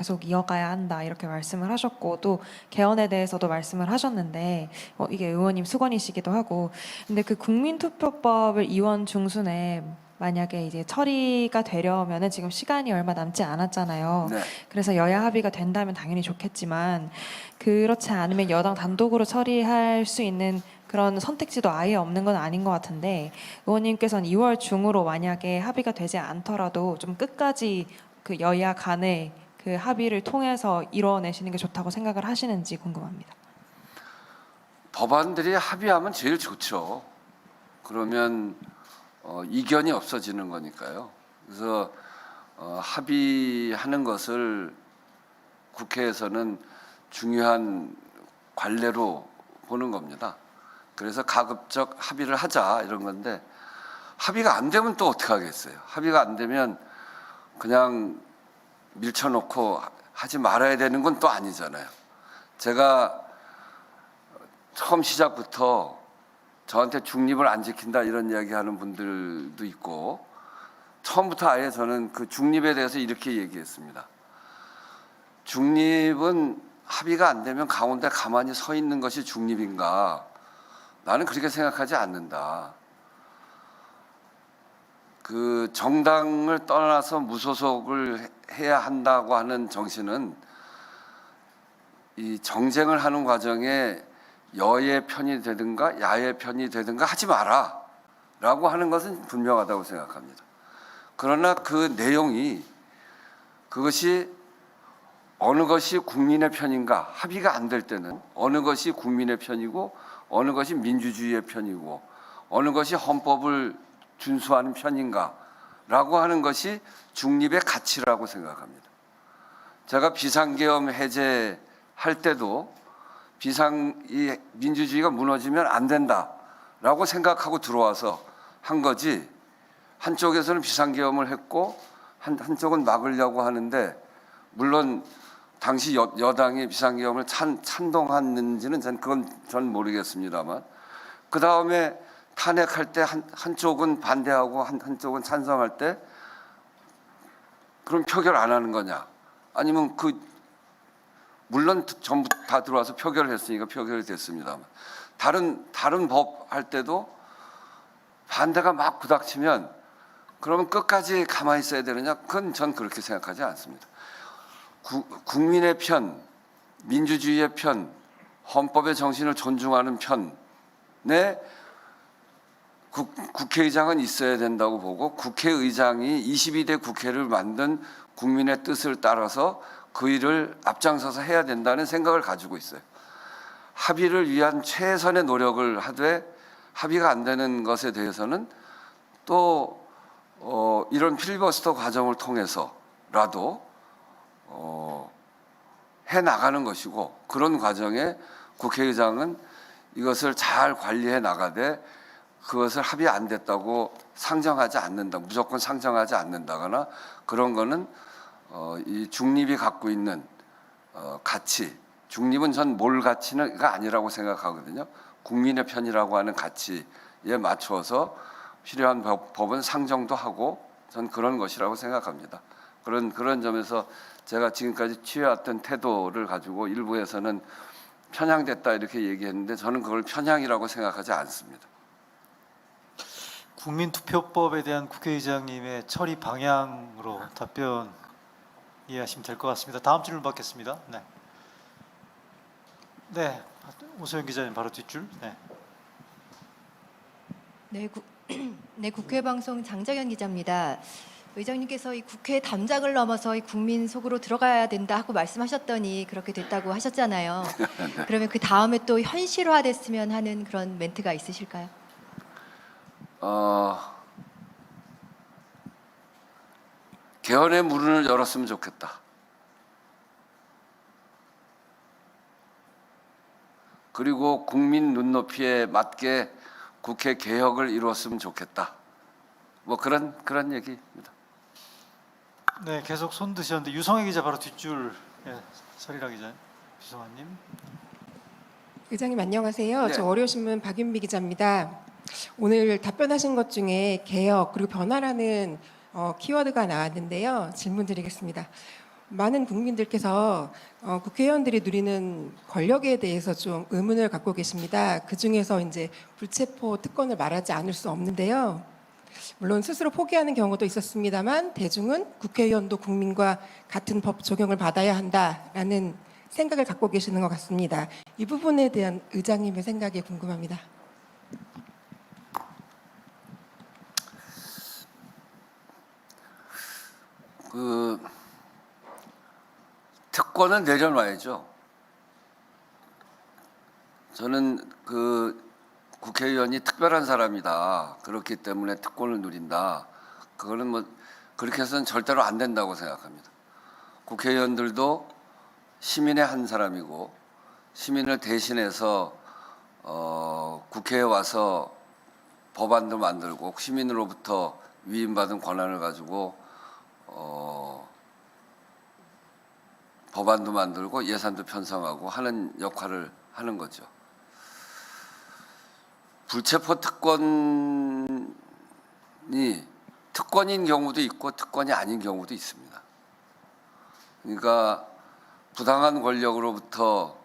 계속 이어가야 한다 이렇게 말씀을 하셨고 또 개헌에 대해서도 말씀을 하셨는데 이게 의원님 수건이시기도 하고 근데 그 국민투표법을 이원 중순에 만약에 이제 처리가 되려면은 지금 시간이 얼마 남지 않았잖아요. 네. 그래서 여야 합의가 된다면 당연히 좋겠지만 그렇지 않으면 여당 단독으로 처리할 수 있는 그런 선택지도 아예 없는 건 아닌 것 같은데 의원님께서는 2월 중으로 만약에 합의가 되지 않더라도 좀 끝까지 그 여야 간의 그 합의를 통해서 이뤄내시는 게 좋다고 생각을 하시는지 궁금합니다. 법안들이 합의하면 제일 좋죠. 그러면 이견이 없어지는 거니까요. 그래서 합의하는 것을 국회에서는 중요한 관례로 보는 겁니다. 그래서 가급적 합의를 하자 이런 건데 합의가 안 되면 또 어떻게 하겠어요. 합의가 안 되면 그냥 밀쳐놓고 하지 말아야 되는 건 또 아니잖아요. 제가 처음 시작부터 저한테 중립을 안 지킨다 이런 이야기하는 분들도 있고 처음부터 아예 저는 그 중립에 대해서 이렇게 얘기했습니다. 중립은 합의가 안 되면 가운데 가만히 서 있는 것이 중립인가? 나는 그렇게 생각하지 않는다. 그 정당을 떠나서 무소속을 해야 한다고 하는 정신은 이 정쟁을 하는 과정에 여의 편이 되든가 야의 편이 되든가 하지 마라 라고 하는 것은 분명하다고 생각합니다. 그러나 그 내용이 그것이 어느 것이 국민의 편인가 합의가 안 될 때는 어느 것이 국민의 편이고 어느 것이 민주주의의 편이고 어느 것이 헌법을 준수하는 편인가 라고 하는 것이 중립의 가치라고 생각합니다. 제가 비상계엄 해제할 때도 이 민주주의가 무너지면 안 된다라고 생각하고 들어와서 한 거지 한쪽에서는 비상계엄을 했고 한쪽은 막으려고 하는데 물론 당시 여당이 비상계엄을 찬동했는지는 전 모르겠습니다만 그 다음에 탄핵할 때 한쪽은 반대하고 한쪽은 찬성할 때 그럼 표결 안 하는 거냐? 아니면 물론 전부 다 들어와서 표결을 했으니까 표결이 됐습니다만 다른 법 할 때도 반대가 막 부닥치면 그러면 끝까지 가만히 있어야 되느냐? 그건 전 그렇게 생각하지 않습니다. 국민의 편, 민주주의의 편, 헌법의 정신을 존중하는 편에 국회의장은 있어야 된다고 보고 국회의장이 22대 국회를 만든 국민의 뜻을 따라서 그 일을 앞장서서 해야 된다는 생각을 가지고 있어요. 합의를 위한 최선의 노력을 하되 합의가 안 되는 것에 대해서는 또 이런 필리버스터 과정을 통해서라도 해나가는 것이고 그런 과정에 국회의장은 이것을 잘 관리해 나가되 그것을 합의 안 됐다고 상정하지 않는다, 무조건 상정하지 않는다거나 그런 거는 이 중립이 갖고 있는 가치, 중립은 전 몰 가치가 아니라고 생각하거든요. 국민의 편이라고 하는 가치에 맞춰서 필요한 법은 상정도 하고 전 그런 것이라고 생각합니다. 그런 점에서 제가 지금까지 취해왔던 태도를 가지고 일부에서는 편향됐다 이렇게 얘기했는데 저는 그걸 편향이라고 생각하지 않습니다. 국민투표법에 대한 국회의장님의 처리 방향으로 답변 이해하시면 될 것 같습니다. 다음 질문 받겠습니다. 네, 오소연 기자님 바로 뒷줄. 네, 국회방송 장정현 기자입니다. 의장님께서 이 국회 담장을 넘어서 이 국민 속으로 들어가야 된다 하고 말씀하셨더니 그렇게 됐다고 하셨잖아요. 그러면 그 다음에 또 현실화됐으면 하는 그런 멘트가 있으실까요? 개헌의 문을 열었으면 좋겠다. 그리고 국민 눈높이에 맞게 국회 개혁을 이루었으면 좋겠다. 뭐 그런 얘기입니다. 네, 계속 손 드셨는데 유성애 기자 바로 뒷줄. 서리라 기자, 유성아님. 의장님 안녕하세요. 네. 저 월요신문 박윤미 기자입니다. 오늘 답변하신 것 중에 개혁 그리고 변화라는 키워드가 나왔는데요. 질문 드리겠습니다. 많은 국민들께서 국회의원들이 누리는 권력에 대해서 좀 의문을 갖고 계십니다. 그 중에서 이제 불체포 특권을 말하지 않을 수 없는데요. 물론 스스로 포기하는 경우도 있었습니다만 대중은 국회의원도 국민과 같은 법 적용을 받아야 한다라는 생각을 갖고 계시는 것 같습니다. 이 부분에 대한 의장님의 생각이 궁금합니다. 그 특권은 내려놔야죠. 저는 그 국회의원이 특별한 사람이다. 그렇기 때문에 특권을 누린다. 그거는 뭐 그렇게 해서는 절대로 안 된다고 생각합니다. 국회의원들도 시민의 한 사람이고 시민을 대신해서 국회에 와서 법안도 만들고 시민으로부터 위임받은 권한을 가지고 법안도 만들고 예산도 편성하고 하는 역할을 하는 거죠. 불체포 특권이 특권인 경우도 있고 특권이 아닌 경우도 있습니다. 그러니까 부당한 권력으로부터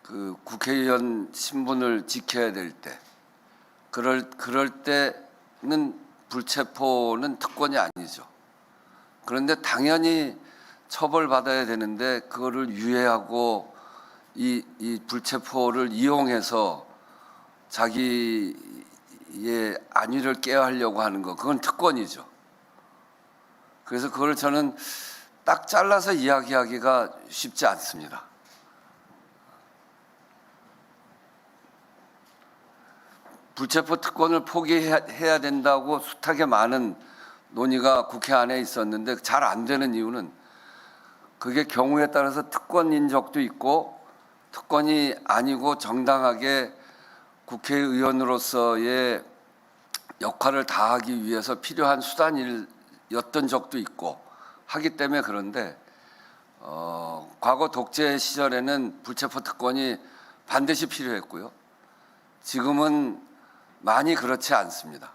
그 국회의원 신분을 지켜야 될 때, 그럴 때는 불체포는 특권이 아니죠. 그런데 당연히 처벌받아야 되는데 그거를 유예하고 이 불체포를 이용해서 자기의 안위를 깨하려고 하는 거, 그건 특권이죠. 그래서 그걸 저는 딱 잘라서 이야기하기가 쉽지 않습니다. 불체포 특권을 포기해야 된다고 숱하게 많은 논의가 국회 안에 있었는데 잘 안 되는 이유는 그게 경우에 따라서 특권인 적도 있고 특권이 아니고 정당하게 국회의원으로서의 역할을 다하기 위해서 필요한 수단이었던 적도 있고 하기 때문에 그런데 과거 독재 시절에는 불체포 특권이 반드시 필요했고요. 지금은 많이 그렇지 않습니다.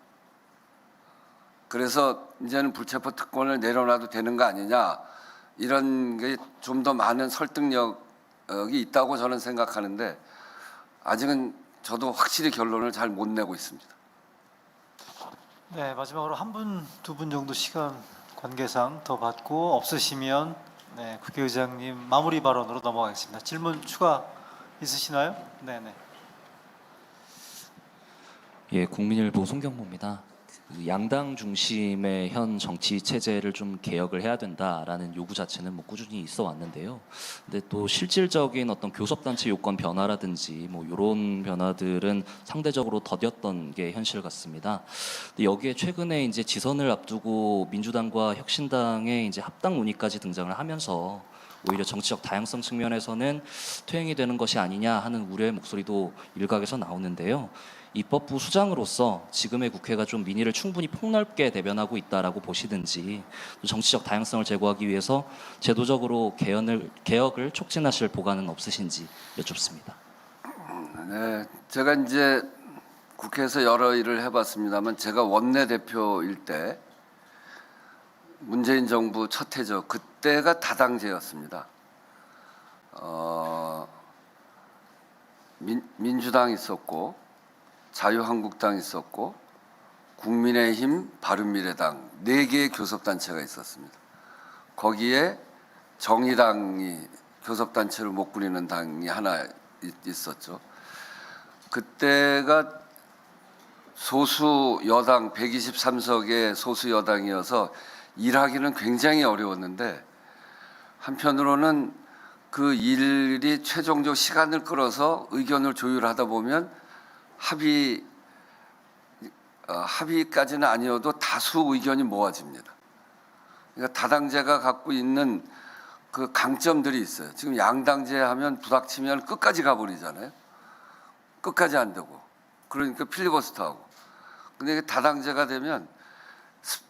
그래서 이제는 불체포 특권을 내려놔도 되는 거 아니냐, 이런 게 좀 더 많은 설득력이 있다고 저는 생각하는데 아직은 저도 확실히 결론을 잘 못 내고 있습니다. 네, 마지막으로 한 분, 두 분 정도 시간 관계상 더 받고 없으시면 네, 국회의장님 마무리 발언으로 넘어가겠습니다. 질문 추가 있으시나요? 네, 네. 예, 국민일보 송경모입니다. 그 양당 중심의 현 정치 체제를 좀 개혁을 해야 된다라는 요구 자체는 뭐 꾸준히 있어 왔는데요. 근데 또 실질적인 어떤 교섭단체 요건 변화라든지 뭐 이런 변화들은 상대적으로 더뎠던 게 현실 같습니다. 근데 여기에 최근에 이제 지선을 앞두고 민주당과 혁신당의 이제 합당 논의까지 등장을 하면서 오히려 정치적 다양성 측면에서는 퇴행이 되는 것이 아니냐 하는 우려의 목소리도 일각에서 나오는데요. 입법부 수장으로서 지금의 국회가 좀 민의를 충분히 폭넓게 대변하고 있다라고 보시든지, 또 정치적 다양성을 제고하기 위해서 제도적으로 개혁을 촉진하실 보관은 없으신지 여쭙습니다. 네, 제가 이제 국회에서 여러 일을 해봤습니다만 제가 원내대표일 때 문재인 정부 첫 해죠. 그때가 다당제였습니다. 민주당 있었고 자유한국당 있었고 국민의힘, 바른미래당 4개의 교섭단체가 있었습니다. 거기에 정의당이 교섭단체를 못 꾸리는 당이 하나 있었죠. 그때가 소수 여당 123석의 소수 여당이어서 일하기는 굉장히 어려웠는데 한편으로는 그 일이 최종적 시간을 끌어서 의견을 조율하다 보면 합의까지는 아니어도 다수 의견이 모아집니다. 그러니까 다당제가 갖고 있는 그 강점들이 있어요. 지금 양당제 하면 부닥치면 끝까지 가버리잖아요. 끝까지 안 되고. 그러니까 필리버스터하고. 근데 다당제가 되면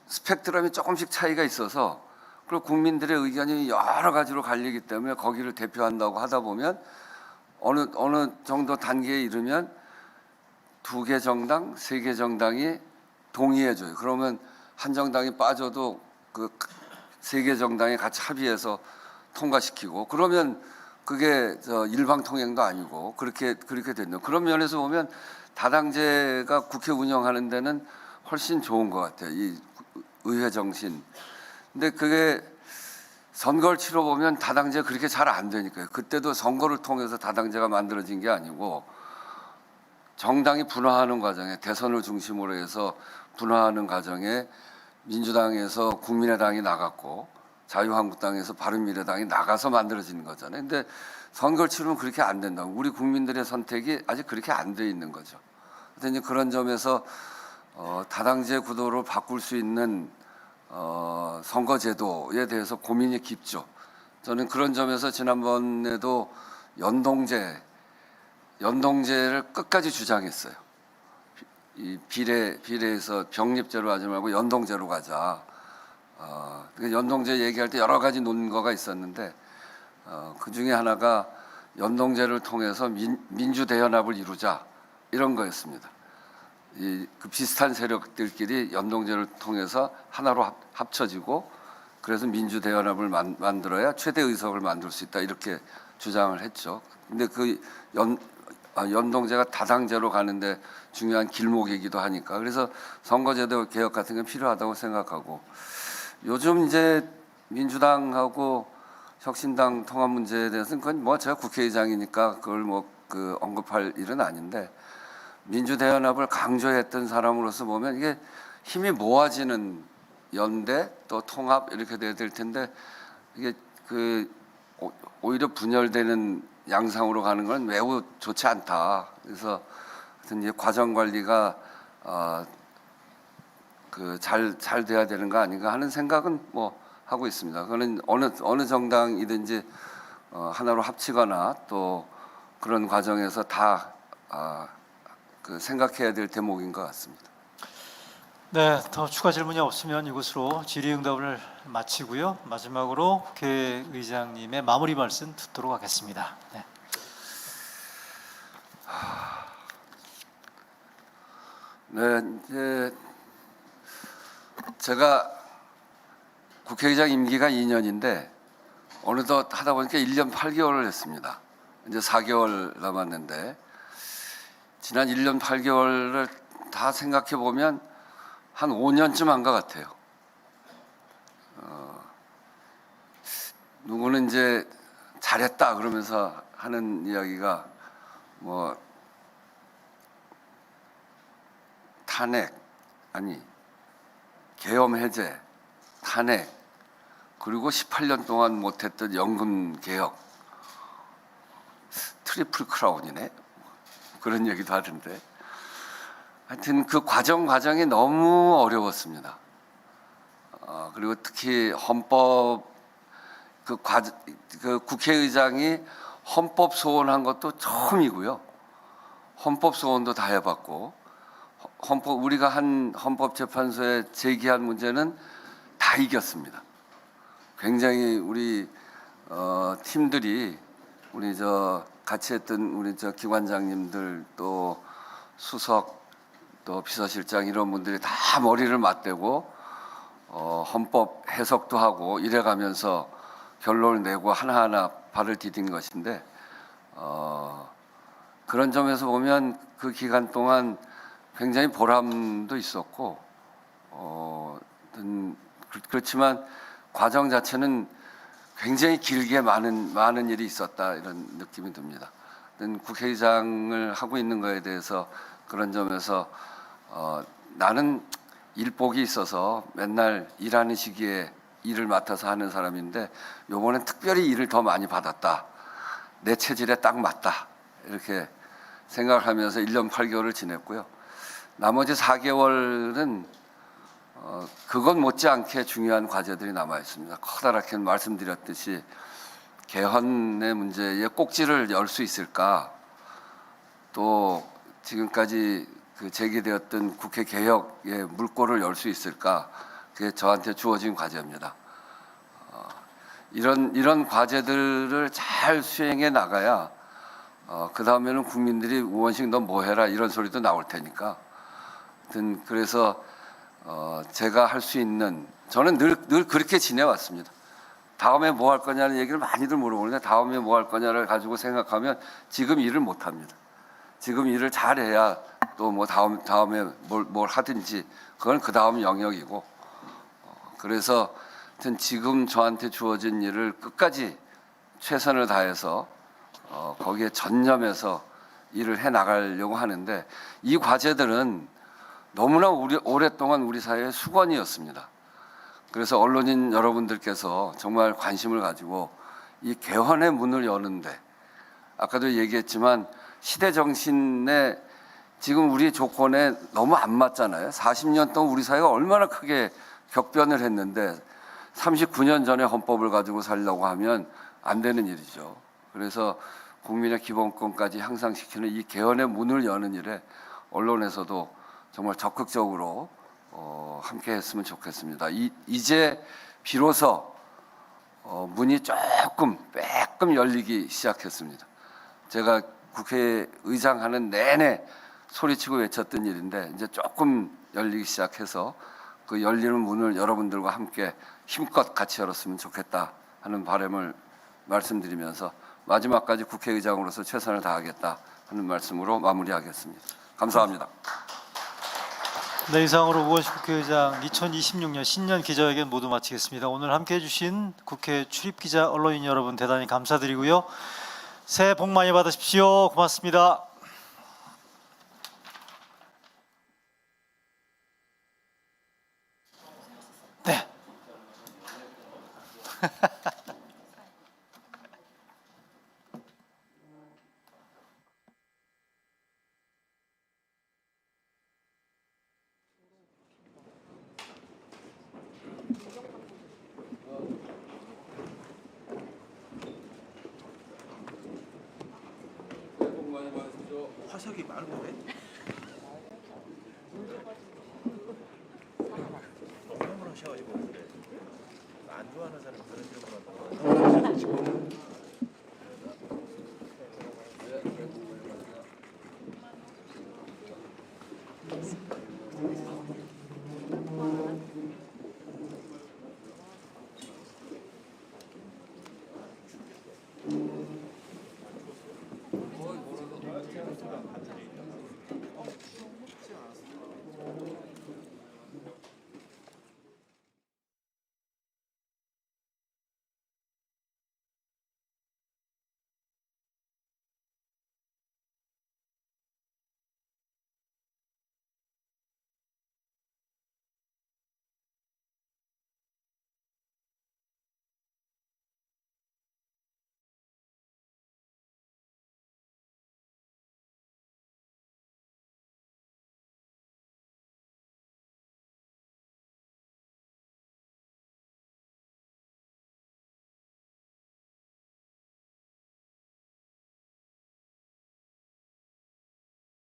스펙트럼이 조금씩 차이가 있어서 그리고 국민들의 의견이 여러 가지로 갈리기 때문에 거기를 대표한다고 하다 보면 어느 정도 단계에 이르면 2개 정당, 3개 정당이 동의해줘요. 그러면 한 정당이 빠져도 그 세 개 정당이 같이 합의해서 통과시키고 그러면 그게 일방통행도 아니고 그렇게 됐네요. 그런 면에서 보면 다당제가 국회 운영하는 데는 훨씬 좋은 것 같아요. 이 의회 정신. 근데 그게 선거를 치러 보면 다당제 그렇게 잘 안 되니까요. 그때도 선거를 통해서 다당제가 만들어진 게 아니고 정당이 분화하는 과정에 대선을 중심으로 해서 분화하는 과정에 민주당에서 국민의당이 나갔고 자유한국당에서 바른미래당이 나가서 만들어지는 거잖아요. 근데 선거를 치르면 그렇게 안 된다고. 우리 국민들의 선택이 아직 그렇게 안 돼 있는 거죠. 그래서 이제 그런 점에서 다당제 구도로 바꿀 수 있는 선거제도에 대해서 고민이 깊죠. 저는 그런 점에서 지난번에도 연동제를 끝까지 주장했어요. 이 비례에서 병립제로 하지 말고 연동제로 가자. 연동제 얘기할 때 여러 가지 논거가 있었는데 그 중에 하나가 연동제를 통해서 민주대연합을 이루자 이런 거였습니다. 그 비슷한 세력들끼리 연동제를 통해서 하나로 합쳐지고 그래서 민주대연합을 만들어야 최대 의석을 만들 수 있다 이렇게 주장을 했죠. 근데 그 연동제가 다당제로 가는데 중요한 길목이기도 하니까 그래서 선거제도 개혁 같은 게 필요하다고 생각하고 요즘 이제 민주당하고 혁신당 통합 문제에 대해서는 그건 뭐 제가 국회의장이니까 그걸 언급할 일은 아닌데 민주대연합을 강조했던 사람으로서 보면 이게 힘이 모아지는 연대 또 통합 이렇게 돼야 될 텐데 이게 오히려 분열되는 양상으로 가는 건 매우 좋지 않다. 그래서 하여튼 이제 과정 관리가 잘 돼야 되는 거 아닌가 하는 생각은 뭐 하고 있습니다. 그거는 어느 정당이든지 하나로 합치거나 또 그런 과정에서 다 생각해야 될 대목인 것 같습니다. 네, 더 추가 질문이 없으면 이것으로 질의응답을 마치고요. 마지막으로 국회의장님의 마무리 말씀 듣도록 하겠습니다. 네. 네, 이제 제가 국회의장 임기가 2년인데 어느덧 하다 보니까 1년 8개월을 했습니다. 이제 4개월 남았는데 지난 1년 8개월을 다 생각해 보면 한 5년쯤 한 것 같아요. 누구는 이제 잘했다 그러면서 하는 이야기가 뭐 탄핵 아니 계엄 해제 탄핵 그리고 18년 동안 못했던 연금 개혁 트리플 크라운이네 그런 얘기도 하던데 하여튼 그 과정이 너무 어려웠습니다. 그리고 특히 헌법 그 국회의장이 헌법 소원한 것도 처음이고요. 헌법 소원도 다 해봤고 우리가 한 헌법재판소에 제기한 문제는 다 이겼습니다. 굉장히 우리 팀들이 우리 같이 했던 우리 기관장님들 또 수석 또 비서실장 이런 분들이 다 머리를 맞대고 헌법 해석도 하고 이래가면서 결론을 내고 하나하나 발을 디딘 것인데 그런 점에서 보면 그 기간 동안 굉장히 보람도 있었고 그렇지만 과정 자체는 굉장히 길게 많은 일이 있었다 이런 느낌이 듭니다. 국회의장을 하고 있는 거에 대해서 그런 점에서 나는 일복이 있어서 맨날 일하는 시기에 일을 맡아서 하는 사람인데 요번엔 특별히 일을 더 많이 받았다. 내 체질에 딱 맞다. 이렇게 생각을 하면서 1년 8개월을 지냈고요. 나머지 4개월은 그것 못지않게 중요한 과제들이 남아 있습니다. 커다랗게 말씀드렸듯이 개헌의 문제에 꼭지를 열 수 있을까? 또 지금까지 제기되었던 국회 개혁의 물꼬를 열 수 있을까? 그게 저한테 주어진 과제입니다. 이런 과제들을 잘 수행해 나가야 그 다음에는 국민들이 우원식 너 뭐 해라 이런 소리도 나올 테니까. 그래서 제가 할 수 있는, 저는 늘 그렇게 지내왔습니다. 다음에 뭐 할 거냐는 얘기를 많이들 물어보는데 다음에 뭐 할 거냐를 가지고 생각하면 지금 일을 못 합니다. 지금 일을 잘해야 또 뭐 다음에 뭘 하든지 그건 그 다음 영역이고, 그래서 하여튼 지금 저한테 주어진 일을 끝까지 최선을 다해서 거기에 전념해서 일을 해 나가려고 하는데, 이 과제들은 너무나 오랫동안 우리 사회의 수건이었습니다. 그래서 언론인 여러분들께서 정말 관심을 가지고 이 개헌의 문을 여는데, 아까도 얘기했지만 시대 정신에 지금 우리 조건에 너무 안 맞잖아요. 40년 동안 우리 사회가 얼마나 크게 격변을 했는데 39년 전에 헌법을 가지고 살려고 하면 안 되는 일이죠. 그래서 국민의 기본권까지 향상시키는 이 개헌의 문을 여는 일에 언론에서도 정말 적극적으로 함께 했으면 좋겠습니다. 이제 비로소 문이 조금 열리기 시작했습니다. 제가 국회의장 하는 내내 소리치고 외쳤던 일인데 이제 조금 열리기 시작해서 그 열리는 문을 여러분들과 함께 힘껏 같이 열었으면 좋겠다 하는 바람을 말씀드리면서 마지막까지 국회의장으로서 최선을 다하겠다 하는 말씀으로 마무리하겠습니다. 감사합니다. 네, 이상으로 우원식 국회의장 2026년 신년 기자회견 모두 마치겠습니다. 오늘 함께해 주신 국회 출입기자 언론인 여러분 대단히 감사드리고요. 새해 복 많이 받으십시오. 고맙습니다. 네. 화석이 말고 왜? 너무 하셔가지고 그래. 안 좋아하는 사람 그런 식으로 한다고.